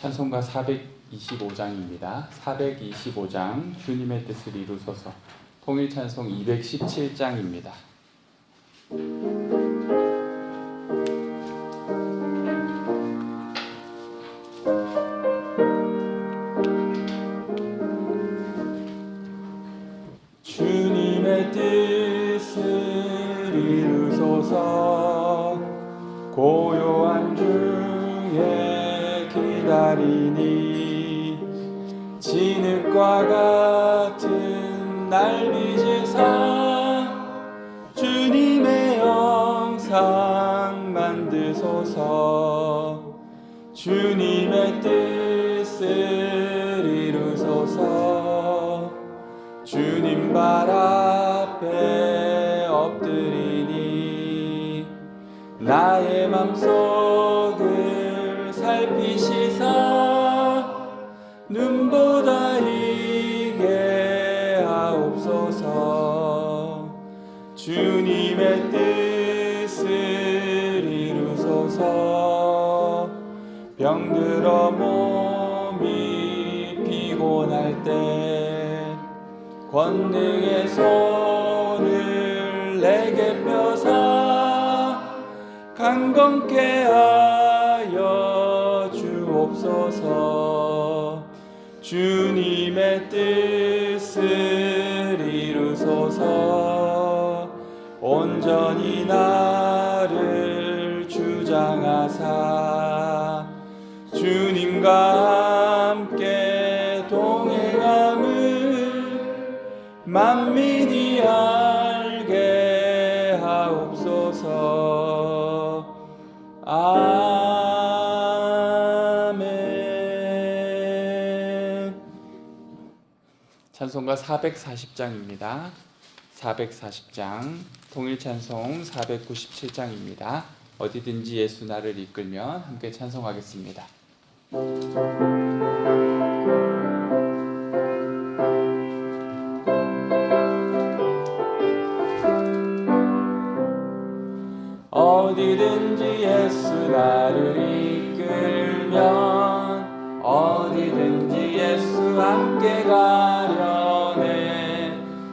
찬송가 425장입니다. 425장 주님의 뜻을 이루소서. 통일찬송 217장입니다. 주님의 뜻을 이루소서. 고요한 중에 기다리니 진흙과 같은 날 빚으사 주님의 영상 만드소서. 주님의 뜻을 이루소서. 주님 발 앞에 엎드리니 나의 맘속을 살피시사 눈보다 이게 하옵소서. 주님의 뜻을 이루소서. 병들어 몸이 피곤할 때 권능의 손을 내게 펴사 강건케 하여 주옵소서. 주님의 뜻을 이루소서. 온전히 나를 주장하사 주님과 함께 동행함을 만민이 알게 하옵소서. 아멘. 찬송가 440장입니다. 440장, 통일찬송 497장입니다. 어디든지 예수 나를 이끌면 함께 찬송하겠습니다. 어디든지 예수 나를 이끌면 어디든지 예수 함께 가려네.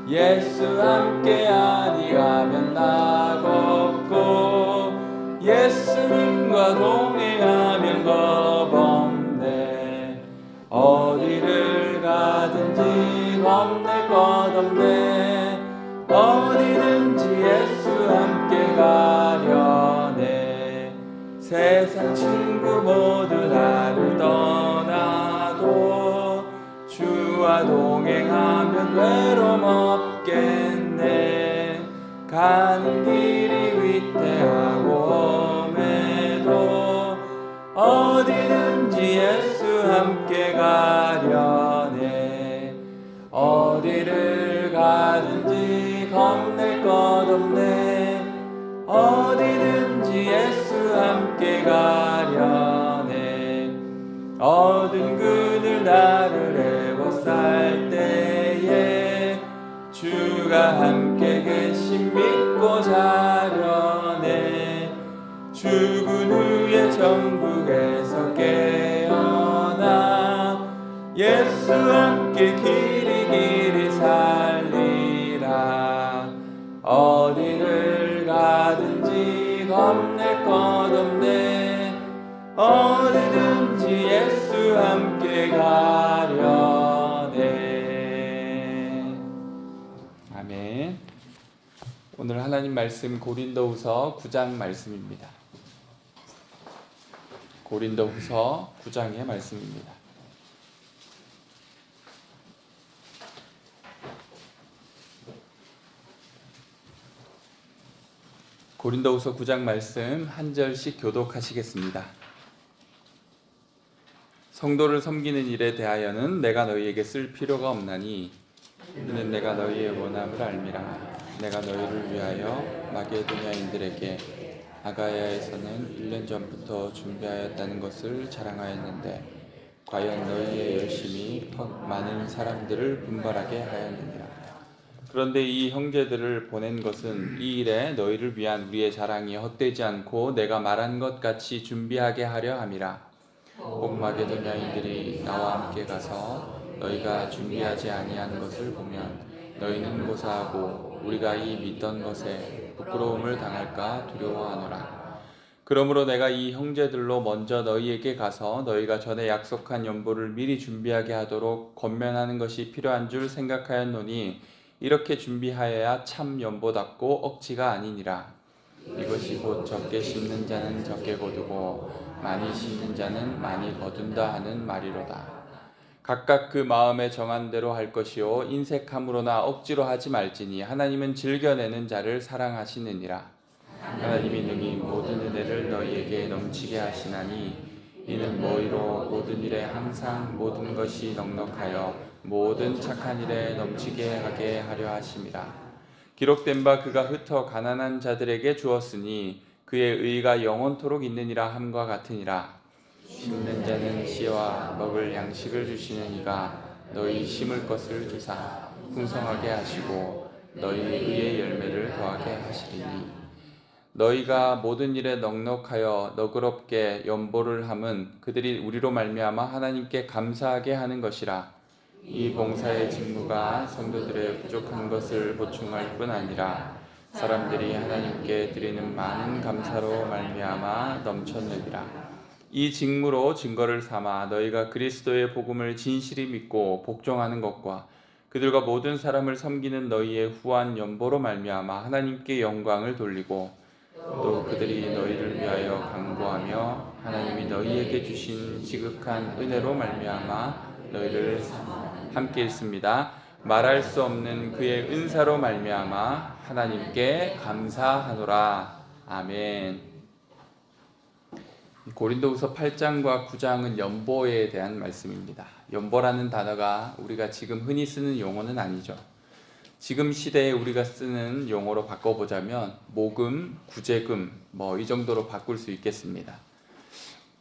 예수 함께 아니가면 나 걷고 예수님과 동행하면 겁없네. 어디를 가든지 겁낼 것 없네. 어디든지 예수 함께 가려네. 세상 친구 모두 나를 떠나도 주와 동행하면 외로움 없겠네. 가는 길이 위태하고 험해도 어디든지 예수 함께 가려네. 어디를 가든지 겁낼 것 없네. 어디든지 예수 함께 가려네. 어두운 그늘 나를 에워쌀 때에 주가 함께 계심 믿고 자려네. 죽은 후에 천국에서 깨어나 예수 함께 길이 살리라. 어디를 가든지 겁낼 것 없네. 어디든지 예수 함께 가려네. 아멘. 오늘 하나님 말씀 고린도후서 9장 말씀입니다. 고린도후서 9장의 말씀입니다. 고린도후서 9장 말씀 한 절씩 교독하시겠습니다. 성도를 섬기는 일에 대하여는 내가 너희에게 쓸 필요가 없나니 이는 내가 너희의 원함을 알미라. 내가 너희를 위하여 마게도냐인들에게 아가야에서는 1년 전부터 준비하였다는 것을 자랑하였는데 과연 너희의 열심이 많은 사람들을 분발하게 하였느니라. 그런데 이 형제들을 보낸 것은 이 일에 너희를 위한 우리의 자랑이 헛되지 않고 내가 말한 것 같이 준비하게 하려 함이라. 꼭 마게도냐인들이 나와 함께 가서 너희가 준비하지 아니한 것을 보면 너희는 고사하고 우리가 이 믿던 것에 부끄러움을 당할까 두려워하노라. 그러므로 내가 이 형제들로 먼저 너희에게 가서 너희가 전에 약속한 연보를 미리 준비하게 하도록 권면하는 것이 필요한 줄 생각하였노니 이렇게 준비하여야 참 연보답고 억지가 아니니라. 이것이 곧 적게 심는 자는 적게 거두고 많이 심는 자는 많이 거둔다 하는 말이로다. 각각 그 마음에 정한 대로 할 것이요 인색함으로나 억지로 하지 말지니 하나님은 즐겨내는 자를 사랑하시느니라. 하나님이 능히 모든 은혜를 너희에게 넘치게 하시나니 이는 너희로 모든 일에 항상 모든 것이 넉넉하여 모든 착한 일에 넘치게 하게 하려 하심이라. 기록된 바 그가 흩어 가난한 자들에게 주었으니 그의 의가 영원토록 있느니라 함과 같으니라. 심는 자는 씨와 먹을 양식을 주시는 이가 너희 심을 것을 주사 풍성하게 하시고 너희 의의 열매를 더하게 하시리니 너희가 모든 일에 넉넉하여 너그럽게 연보를 함은 그들이 우리로 말미암아 하나님께 감사하게 하는 것이라. 이 봉사의 직무가 성도들의 부족한 것을 보충할 뿐 아니라 사람들이 하나님께 드리는 많은 감사로 말미암아 넘쳤느니라. 이 직무로 증거를 삼아 너희가 그리스도의 복음을 진실히 믿고 복종하는 것과 그들과 모든 사람을 섬기는 너희의 후한 연보로 말미암아 하나님께 영광을 돌리고 또 그들이 너희를 위하여 간구하며 하나님이 너희에게 주신 지극한 은혜로 말미암아 너희를 함께 있습니다. 말할 수 없는 그의 은사로 말미암아 하나님께 감사하노라. 아멘. 고린도후서 8장과 9장은 연보에 대한 말씀입니다. 연보라는 단어가 우리가 지금 흔히 쓰는 용어는 아니죠. 지금 시대에 우리가 쓰는 용어로 바꿔보자면 모금, 구제금 이 정도로 바꿀 수 있겠습니다.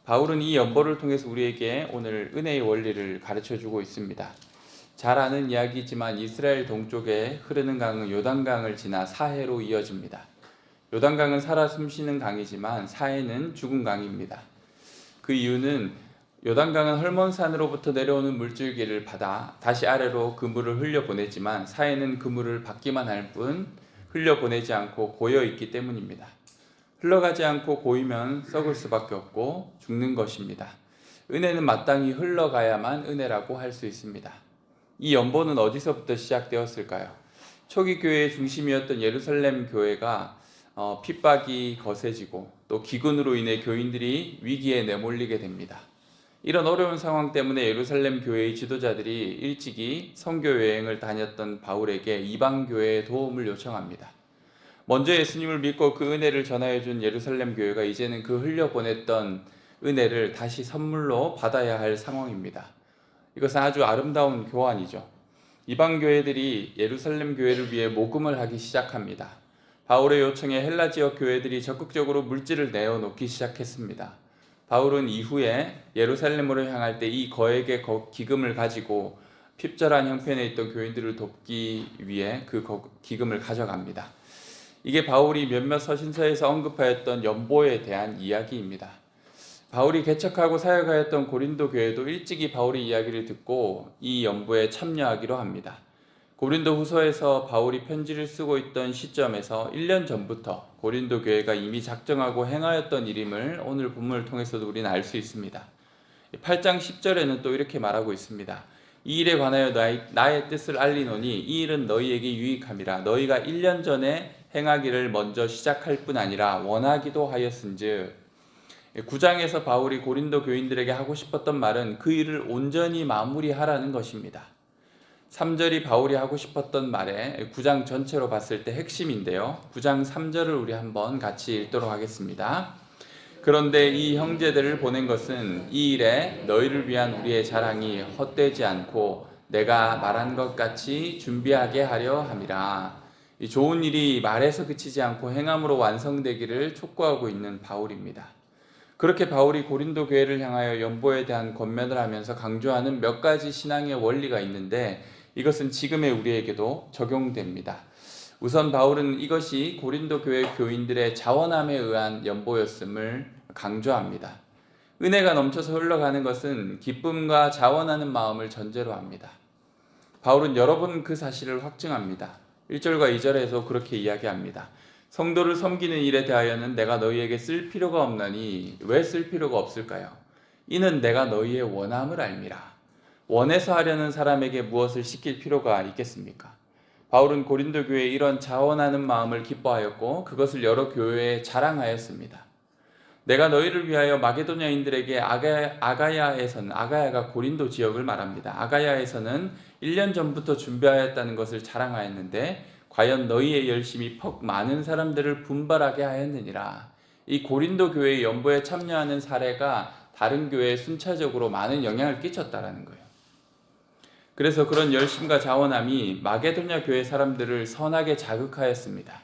바울은 이 연보를 통해서 우리에게 오늘 은혜의 원리를 가르쳐주고 있습니다. 잘 아는 이야기지만 이스라엘 동쪽에 흐르는 강은 요단강을 지나 사해로 이어집니다. 요단강은 살아 숨쉬는 강이지만 사해는 죽은 강입니다. 그 이유는 요단강은 헐몬산으로부터 내려오는 물줄기를 받아 다시 아래로 그 물을 흘려보내지만 사해는 그 물을 받기만 할 뿐 흘려보내지 않고 고여있기 때문입니다. 흘러가지 않고 고이면 썩을 수밖에 없고 죽는 것입니다. 은혜는 마땅히 흘러가야만 은혜라고 할 수 있습니다. 이 연보는 어디서부터 시작되었을까요? 초기 교회의 중심이었던 예루살렘 교회가 핍박이 거세지고 또 기근으로 인해 교인들이 위기에 내몰리게 됩니다. 이런 어려운 상황 때문에 예루살렘 교회의 지도자들이 일찍이 선교 여행을 다녔던 바울에게 이방 교회의 도움을 요청합니다. 먼저 예수님을 믿고 그 은혜를 전하여 준 예루살렘 교회가 이제는 그 흘려보냈던 은혜를 다시 선물로 받아야 할 상황입니다. 이것은 아주 아름다운 교환이죠. 이방 교회들이 예루살렘 교회를 위해 모금을 하기 시작합니다. 바울의 요청에 헬라 지역 교회들이 적극적으로 물질을 내어놓기 시작했습니다. 바울은 이후에 예루살렘으로 향할 때 이 거액의 기금을 가지고 핍절한 형편에 있던 교인들을 돕기 위해 그 기금을 가져갑니다. 이게 바울이 몇몇 서신서에서 언급하였던 연보에 대한 이야기입니다. 바울이 개척하고 사역하였던 고린도 교회도 일찍이 바울의 이야기를 듣고 이 연보에 참여하기로 합니다. 고린도 후서에서 바울이 편지를 쓰고 있던 시점에서 1년 전부터 고린도 교회가 이미 작정하고 행하였던 일임을 오늘 본문을 통해서도 우리는 알 수 있습니다. 8장 10절에는 또 이렇게 말하고 있습니다. 이 일에 관하여 나의 뜻을 알리노니 이 일은 너희에게 유익함이라. 너희가 1년 전에 행하기를 먼저 시작할 뿐 아니라 원하기도 하였은즉. 9장에서 바울이 고린도 교인들에게 하고 싶었던 말은 그 일을 온전히 마무리하라는 것입니다. 3절이 바울이 하고 싶었던 말에 9장 전체로 봤을 때 핵심인데요. 9장 3절을 우리 한번 같이 읽도록 하겠습니다. 그런데 이 형제들을 보낸 것은 이 일에 너희를 위한 우리의 자랑이 헛되지 않고 내가 말한 것 같이 준비하게 하려 함이라. 이 좋은 일이 말에서 그치지 않고 행함으로 완성되기를 촉구하고 있는 바울입니다. 그렇게 바울이 고린도 교회를 향하여 연보에 대한 권면을 하면서 강조하는 몇 가지 신앙의 원리가 있는데 이것은 지금의 우리에게도 적용됩니다. 우선 바울은 이것이 고린도 교회 교인들의 자원함에 의한 연보였음을 강조합니다. 은혜가 넘쳐서 흘러가는 것은 기쁨과 자원하는 마음을 전제로 합니다. 바울은 여러 번 그 사실을 확증합니다. 1절과 2절에서 그렇게 이야기합니다. 성도를 섬기는 일에 대하여는 내가 너희에게 쓸 필요가 없나니 왜 쓸 필요가 없을까요? 이는 내가 너희의 원함을 알미라. 원해서 하려는 사람에게 무엇을 시킬 필요가 있겠습니까? 바울은 고린도 교회에 이런 자원하는 마음을 기뻐하였고 그것을 여러 교회에 자랑하였습니다. 내가 너희를 위하여 마게도냐인들에게 아가야에서는, 아가야가 고린도 지역을 말합니다. 아가야에서는 1년 전부터 준비하였다는 것을 자랑하였는데 과연 너희의 열심이 퍽 많은 사람들을 분발하게 하였느니라. 이 고린도 교회의 연보에 참여하는 사례가 다른 교회에 순차적으로 많은 영향을 끼쳤다라는 거예요. 그래서 그런 열심과 자원함이 마게도냐 교회 사람들을 선하게 자극하였습니다.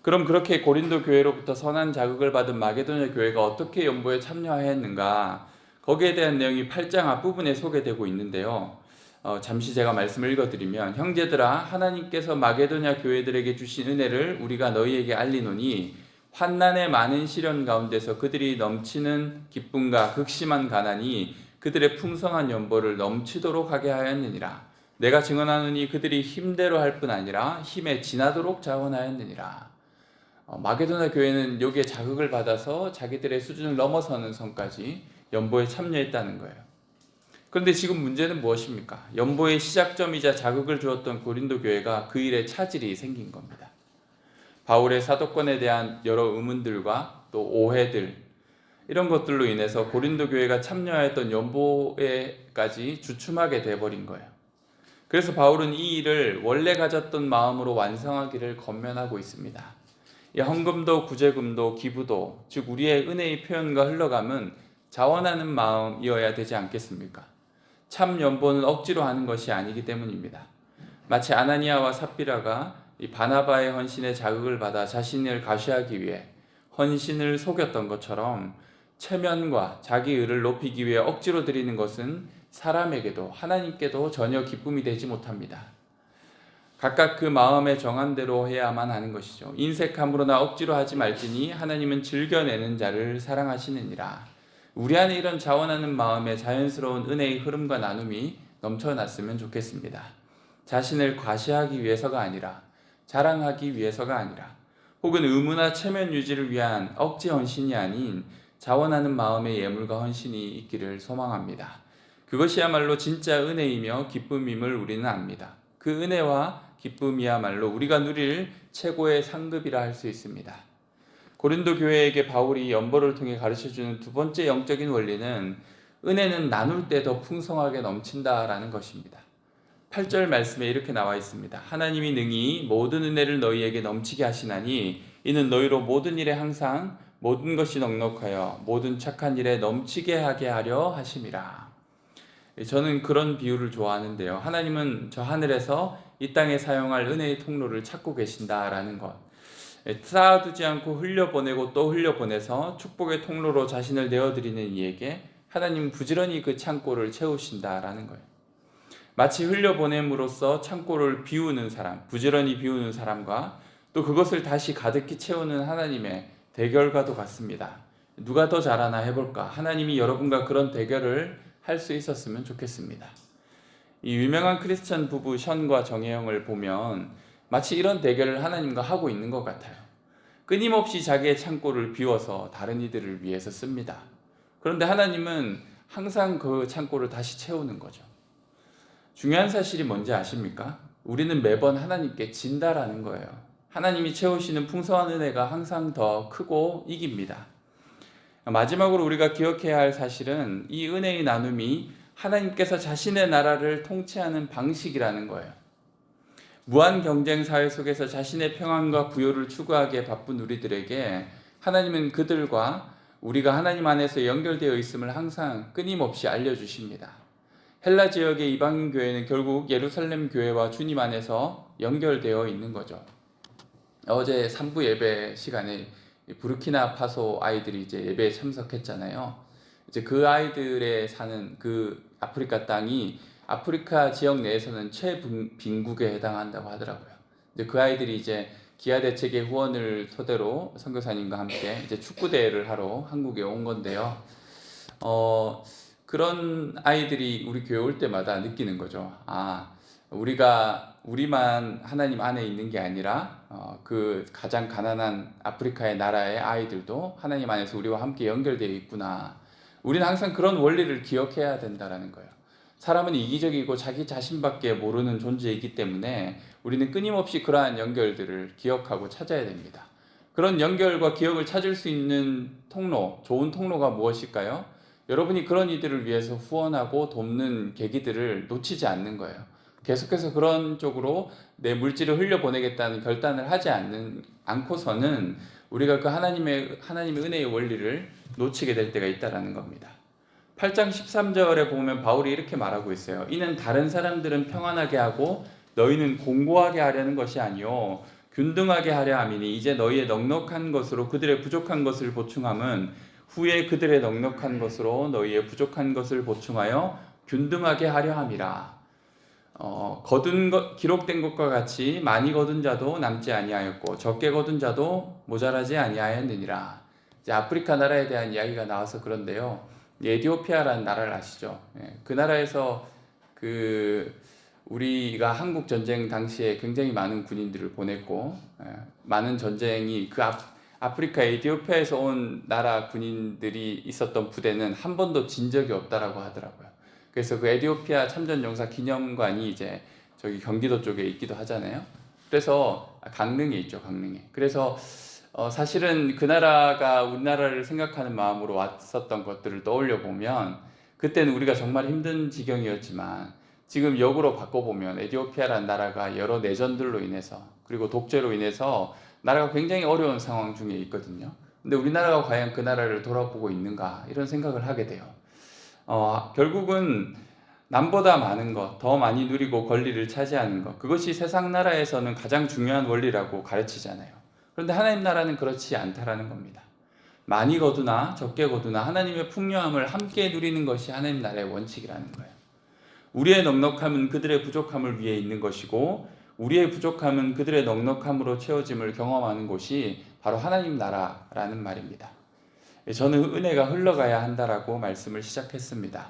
그럼 그렇게 고린도 교회로부터 선한 자극을 받은 마게도냐 교회가 어떻게 연보에 참여하였는가? 거기에 대한 내용이 8장 앞부분에 소개되고 있는데요. 잠시 제가 말씀을 읽어드리면, 형제들아, 하나님께서 마게도냐 교회들에게 주신 은혜를 우리가 너희에게 알리노니 환난의 많은 시련 가운데서 그들이 넘치는 기쁨과 극심한 가난이 그들의 풍성한 연보를 넘치도록 하게 하였느니라. 내가 증언하노니 그들이 힘대로 할 뿐 아니라 힘에 지나도록 자원하였느니라. 마게도냐 교회는 여기에 자극을 받아서 자기들의 수준을 넘어서는 선까지 연보에 참여했다는 거예요. 그런데 지금 문제는 무엇입니까? 연보의 시작점이자 자극을 주었던 고린도 교회가 그 일에 차질이 생긴 겁니다. 바울의 사도권에 대한 여러 의문들과 또 오해들, 이런 것들로 인해서 고린도 교회가 참여하였던 연보에까지 주춤하게 돼버린 거예요. 그래서 바울은 이 일을 원래 가졌던 마음으로 완성하기를 권면하고 있습니다. 헌금도 구제금도 기부도, 즉 우리의 은혜의 표현과 흘러감은 자원하는 마음이어야 되지 않겠습니까? 참 연보는 억지로 하는 것이 아니기 때문입니다. 마치 아나니아와 삽비라가 이 바나바의 헌신에 자극을 받아 자신을 과시하기 위해 헌신을 속였던 것처럼 체면과 자기 의를 높이기 위해 억지로 드리는 것은 사람에게도 하나님께도 전혀 기쁨이 되지 못합니다. 각각 그 마음의 정한대로 해야만 하는 것이죠. 인색함으로나 억지로 하지 말지니 하나님은 즐겨내는 자를 사랑하시느니라. 우리 안에 이런 자원하는 마음의 자연스러운 은혜의 흐름과 나눔이 넘쳐났으면 좋겠습니다. 자신을 과시하기 위해서가 아니라, 자랑하기 위해서가 아니라, 혹은 의무나 체면 유지를 위한 억지 헌신이 아닌 자원하는 마음의 예물과 헌신이 있기를 소망합니다. 그것이야말로 진짜 은혜이며 기쁨임을 우리는 압니다. 그 은혜와 기쁨이야말로 우리가 누릴 최고의 상급이라 할 수 있습니다. 고린도 교회에게 바울이 연보를 통해 가르쳐주는 두 번째 영적인 원리는 은혜는 나눌 때 더 풍성하게 넘친다라는 것입니다. 8절 말씀에 이렇게 나와 있습니다. 하나님이 능히 모든 은혜를 너희에게 넘치게 하시나니 이는 너희로 모든 일에 항상 모든 것이 넉넉하여 모든 착한 일에 넘치게 하게 하려 하심이라. 저는 그런 비유를 좋아하는데요. 하나님은 저 하늘에서 이 땅에 사용할 은혜의 통로를 찾고 계신다라는 것. 쌓아두지 않고 흘려보내고 또 흘려보내서 축복의 통로로 자신을 내어드리는 이에게 하나님은 부지런히 그 창고를 채우신다라는 거예요. 마치 흘려보냄으로써 창고를 비우는 사람, 부지런히 비우는 사람과 또 그것을 다시 가득히 채우는 하나님의 대결과도 같습니다. 누가 더 잘하나 해볼까? 하나님이 여러분과 그런 대결을 할 수 있었으면 좋겠습니다. 이 유명한 크리스천 부부 션과 정혜영을 보면 마치 이런 대결을 하나님과 하고 있는 것 같아요. 끊임없이 자기의 창고를 비워서 다른 이들을 위해서 씁니다. 그런데 하나님은 항상 그 창고를 다시 채우는 거죠. 중요한 사실이 뭔지 아십니까? 우리는 매번 하나님께 진다라는 거예요. 하나님이 채우시는 풍성한 은혜가 항상 더 크고 이깁니다. 마지막으로 우리가 기억해야 할 사실은 이 은혜의 나눔이 하나님께서 자신의 나라를 통치하는 방식이라는 거예요. 무한 경쟁 사회 속에서 자신의 평안과 부요를 추구하기에 바쁜 우리들에게 하나님은 그들과 우리가 하나님 안에서 연결되어 있음을 항상 끊임없이 알려주십니다. 헬라 지역의 이방인 교회는 결국 예루살렘 교회와 주님 안에서 연결되어 있는 거죠. 어제 3부 예배 시간에 부르키나파소 아이들이 이제 예배에 참석했잖아요. 이제 그 아이들의 사는 그 아프리카 땅이 아프리카 지역 내에서는 최빈국에 해당한다고 하더라고요. 이제 그 아이들이 이제 기아 대책의 후원을 토대로 선교사님과 함께 이제 축구 대회를 하러 한국에 온 건데요. 그런 아이들이 우리 교회 올 때마다 느끼는 거죠. 우리만 하나님 안에 있는 게 아니라 그 가장 가난한 아프리카의 나라의 아이들도 하나님 안에서 우리와 함께 연결되어 있구나. 우리는 항상 그런 원리를 기억해야 된다라는 거예요. 사람은 이기적이고 자기 자신밖에 모르는 존재이기 때문에 우리는 끊임없이 그러한 연결들을 기억하고 찾아야 됩니다. 그런 연결과 기억을 찾을 수 있는 통로, 좋은 통로가 무엇일까요? 여러분이 그런 이들을 위해서 후원하고 돕는 계기들을 놓치지 않는 거예요. 계속해서 그런 쪽으로 내 물질을 흘려보내겠다는 결단을 하지 않고서는 우리가 그 하나님의 은혜의 원리를 놓치게 될 때가 있다는 겁니다. 8장 13절에 보면 바울이 이렇게 말하고 있어요. 이는 다른 사람들은 평안하게 하고 너희는 공고하게 하려는 것이 아니요 균등하게 하려 함이니 이제 너희의 넉넉한 것으로 그들의 부족한 것을 보충함은 후에 그들의 넉넉한 것으로 너희의 부족한 것을 보충하여 균등하게 하려 함이라. 기록된 것과 같이 많이 거둔 자도 남지 아니하였고 적게 거둔 자도 모자라지 아니하였느니라. 이제 아프리카 나라에 대한 이야기가 나와서 그런데요. 에티오피아라는 나라를 아시죠? 그 나라에서 우리가 한국 전쟁 당시에 굉장히 많은 군인들을 보냈고 많은 전쟁이 아프리카 에티오피아에서 온 나라 군인들이 있었던 부대는 한 번도 진 적이 없다라고 하더라고요. 그래서 그 에티오피아 참전용사 기념관이 이제 저기 경기도 쪽에 있기도 하잖아요. 그래서 강릉에 있죠, 강릉에. 그래서 사실은 그 나라가 우리나라를 생각하는 마음으로 왔었던 것들을 떠올려 보면 그때는 우리가 정말 힘든 지경이었지만 지금 역으로 바꿔보면 에티오피아라는 나라가 여러 내전들로 인해서 그리고 독재로 인해서 나라가 굉장히 어려운 상황 중에 있거든요. 근데 우리나라가 과연 그 나라를 돌아보고 있는가 이런 생각을 하게 돼요. 결국은 남보다 많은 것, 더 많이 누리고 권리를 차지하는 것, 그것이 세상 나라에서는 가장 중요한 원리라고 가르치잖아요. 그런데 하나님 나라는 그렇지 않다라는 겁니다. 많이 거두나 적게 거두나 하나님의 풍요함을 함께 누리는 것이 하나님 나라의 원칙이라는 거예요. 우리의 넉넉함은 그들의 부족함을 위해 있는 것이고 우리의 부족함은 그들의 넉넉함으로 채워짐을 경험하는 곳이 바로 하나님 나라라는 말입니다. 저는 은혜가 흘러가야 한다라고 말씀을 시작했습니다.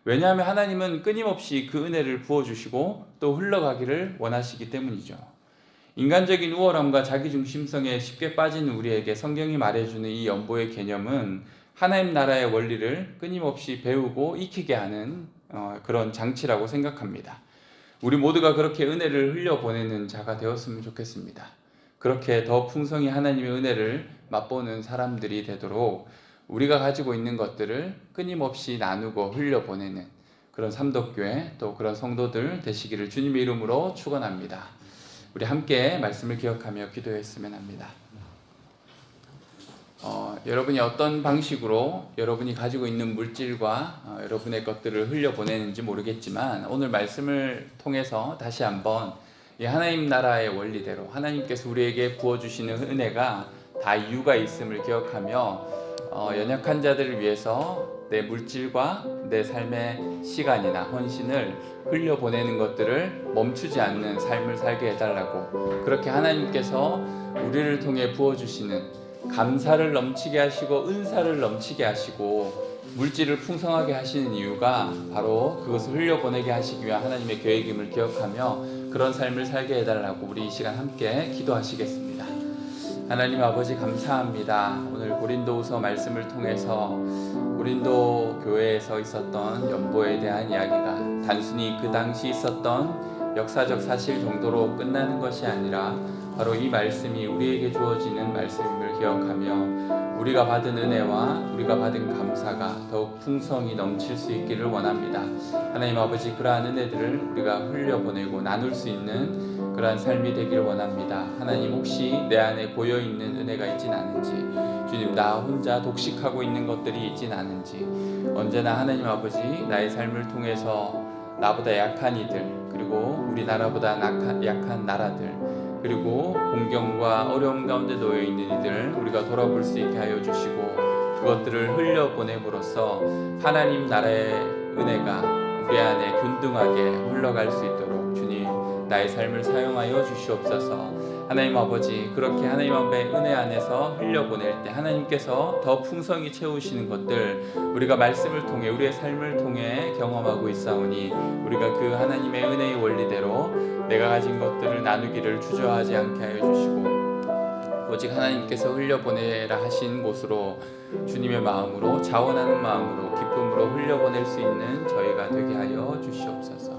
왜냐하면 하나님은 끊임없이 그 은혜를 부어주시고 또 흘러가기를 원하시기 때문이죠. 인간적인 우월함과 자기중심성에 쉽게 빠진 우리에게 성경이 말해주는 이 연보의 개념은 하나님 나라의 원리를 끊임없이 배우고 익히게 하는 그런 장치라고 생각합니다. 우리 모두가 그렇게 은혜를 흘려보내는 자가 되었으면 좋겠습니다. 그렇게 더 풍성히 하나님의 은혜를 맛보는 사람들이 되도록 우리가 가지고 있는 것들을 끊임없이 나누고 흘려보내는 그런 삼덕교회 또 그런 성도들 되시기를 주님의 이름으로 축원합니다. 우리 함께 말씀을 기억하며 기도했으면 합니다. 여러분이 어떤 방식으로 여러분이 가지고 있는 물질과 여러분의 것들을 흘려보내는지 모르겠지만 오늘 말씀을 통해서 다시 한번 이 하나님 나라의 원리대로 하나님께서 우리에게 부어주시는 은혜가 다 이유가 있음을 기억하며 연약한 자들을 위해서 내 물질과 내 삶의 시간이나 헌신을 흘려보내는 것들을 멈추지 않는 삶을 살게 해달라고 그렇게 하나님께서 우리를 통해 부어주시는 감사를 넘치게 하시고 은사를 넘치게 하시고 물질을 풍성하게 하시는 이유가 바로 그것을 흘려보내게 하시기 위한 하나님의 계획임을 기억하며 그런 삶을 살게 해달라고 우리 이 시간 함께 기도하시겠습니다. 하나님 아버지 감사합니다. 오늘 고린도후서 말씀을 통해서 고린도 교회에서 있었던 연보에 대한 이야기가 단순히 그 당시 있었던 역사적 사실 정도로 끝나는 것이 아니라 바로 이 말씀이 우리에게 주어지는 말씀임을 기억하며 우리가 받은 은혜와 우리가 받은 감사가 더욱 풍성히 넘칠 수 있기를 원합니다. 하나님 아버지 그러한 은혜들을 우리가 흘려보내고 나눌 수 있는 그러한 삶이 되기를 원합니다. 하나님 혹시 내 안에 고여있는 은혜가 있진 않은지 주님 나 혼자 독식하고 있는 것들이 있진 않은지 언제나 하나님 아버지 나의 삶을 통해서 나보다 약한 이들 그리고 우리나라보다 약한 나라들 그리고 공경과 어려움 가운데 놓여 있는 이들 우리가 돌아볼 수 있게 하여 주시고 그것들을 흘려보냄으로써 하나님 나라의 은혜가 우리 안에 균등하게 흘러갈 수 있도록 주님 나의 삶을 사용하여 주시옵소서. 하나님 아버지, 그렇게 하나님 앞에 은혜 안에서 흘려보낼 때 하나님께서 더 풍성히 채우시는 것들 우리가 말씀을 통해 우리의 삶을 통해 경험하고 있사오니 우리가 그 하나님의 은혜의 원리대로 내가 가진 것들을 나누기를 주저하지 않게 하여 주시고 오직 하나님께서 흘려보내라 하신 곳으로 주님의 마음으로 자원하는 마음으로 기쁨으로 흘려보낼 수 있는 저희가 되게 하여 주시옵소서.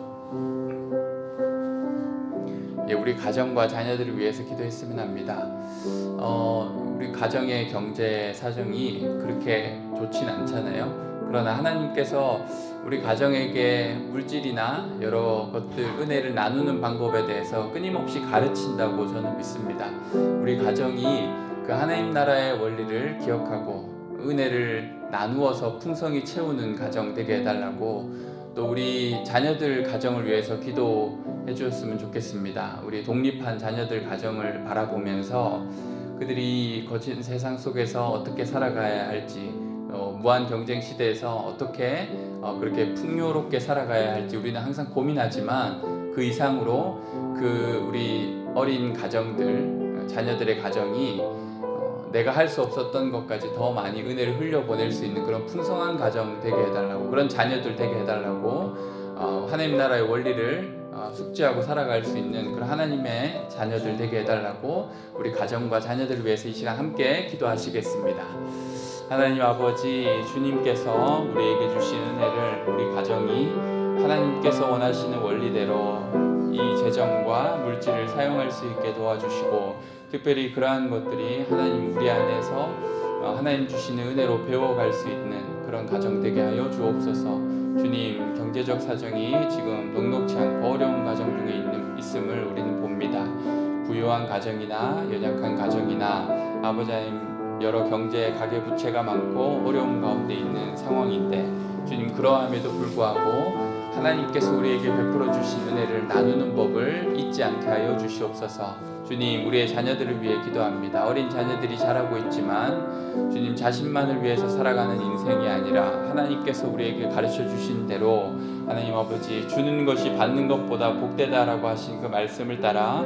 우리 가정과 자녀들을 위해서 기도했으면 합니다. 우리 가정의 경제 사정이 그렇게 좋진 않잖아요. 그러나 하나님께서 우리 가정에게 물질이나 여러 것들 은혜를 나누는 방법에 대해서 끊임없이 가르친다고 저는 믿습니다. 우리 가정이 그 하나님 나라의 원리를 기억하고 은혜를 나누어서 풍성히 채우는 가정 되게 해달라고, 또 우리 자녀들 가정을 위해서 기도해 주셨으면 좋겠습니다. 우리 독립한 자녀들 가정을 바라보면서 그들이 거친 세상 속에서 어떻게 살아가야 할지, 무한 경쟁 시대에서 어떻게 그렇게 풍요롭게 살아가야 할지 우리는 항상 고민하지만 그 이상으로 그 우리 어린 가정들, 자녀들의 가정이 내가 할 수 없었던 것까지 더 많이 은혜를 흘려보낼 수 있는 그런 풍성한 가정 되게 해달라고, 그런 자녀들 되게 해달라고, 하나님 나라의 원리를 숙지하고 살아갈 수 있는 그런 하나님의 자녀들 되게 해달라고 우리 가정과 자녀들을 위해서 이 시간 함께 기도하시겠습니다. 하나님 아버지, 주님께서 우리에게 주신 은혜를 우리 가정이 하나님께서 원하시는 원리대로 이 재정과 물질을 사용할 수 있게 도와주시고, 특별히 그러한 것들이 하나님 우리 안에서 하나님 주시는 은혜로 배워갈 수 있는 그런 가정 되게 하여 주옵소서. 주님, 경제적 사정이 지금 녹록치 않고 어려운 가정 중에 있음을 우리는 봅니다. 부유한 가정이나 연약한 가정이나 아버지 하나님 여러 경제 가계부채가 많고 어려운 가운데 있는 상황인데 주님, 그러함에도 불구하고 하나님께서 우리에게 베풀어 주신 은혜를 나누는 법을 잊지 않게 하여 주시옵소서. 주님, 우리의 자녀들을 위해 기도합니다. 어린 자녀들이 자라고 있지만 주님, 자신만을 위해서 살아가는 인생이 아니라 하나님께서 우리에게 가르쳐 주신 대로 하나님 아버지, 주는 것이 받는 것보다 복되다라고 하신 그 말씀을 따라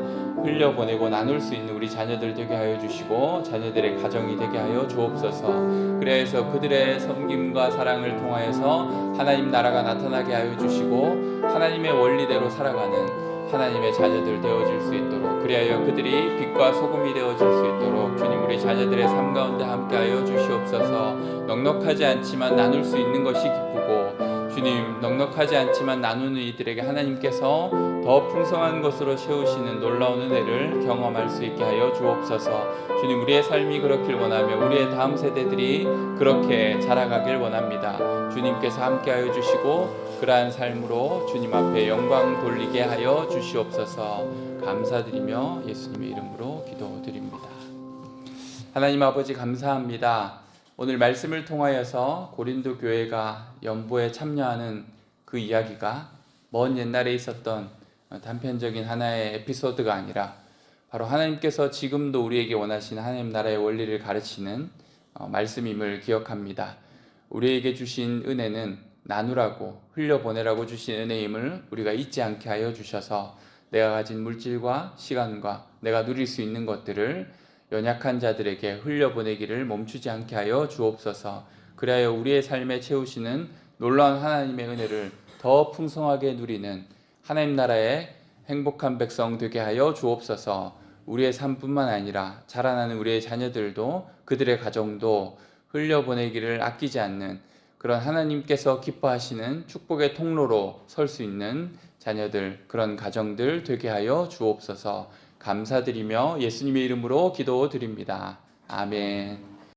흘려보내고 나눌 수 있는 우리 자녀들 되게 하여 주시고 자녀들의 가정이 되게 하여 주옵소서. 그래서 그들의 섬김과 사랑을 통하여서 하나님 나라가 나타나게 하여 주시고 하나님의 원리대로 살아가는 하나님의 자녀들 되어질 수 있도록, 그리하여 그들이 빛과 소금이 되어질 수 있도록 주님, 우리 자녀들의 삶 가운데 함께하여 주시옵소서. 넉넉하지 않지만 나눌 수 있는 것이 기쁘고 주님, 넉넉하지 않지만 나누는 이들에게 하나님께서 더 풍성한 것으로 채우시는 놀라운 은혜를 경험할 수 있게 하여 주옵소서. 주님, 우리의 삶이 그렇길 원하며 우리의 다음 세대들이 그렇게 자라가길 원합니다. 주님께서 함께하여 주시고 그러한 삶으로 주님 앞에 영광 돌리게 하여 주시옵소서. 감사드리며 예수님의 이름으로 기도드립니다. 하나님 아버지, 감사합니다. 오늘 말씀을 통하여서 고린도 교회가 연보에 참여하는 그 이야기가 먼 옛날에 있었던 단편적인 하나의 에피소드가 아니라 바로 하나님께서 지금도 우리에게 원하시는 하나님 나라의 원리를 가르치는 말씀임을 기억합니다. 우리에게 주신 은혜는 나누라고, 흘려보내라고 주신 은혜임을 우리가 잊지 않게 하여 주셔서 내가 가진 물질과 시간과 내가 누릴 수 있는 것들을 연약한 자들에게 흘려보내기를 멈추지 않게 하여 주옵소서. 그리하여 우리의 삶에 채우시는 놀라운 하나님의 은혜를 더 풍성하게 누리는 하나님 나라의 행복한 백성 되게 하여 주옵소서. 우리의 삶뿐만 아니라 자라나는 우리의 자녀들도, 그들의 가정도 흘려보내기를 아끼지 않는 그런 하나님께서 기뻐하시는 축복의 통로로 설 수 있는 자녀들, 그런 가정들 되게 하여 주옵소서. 감사드리며 예수님의 이름으로 기도드립니다. 아멘.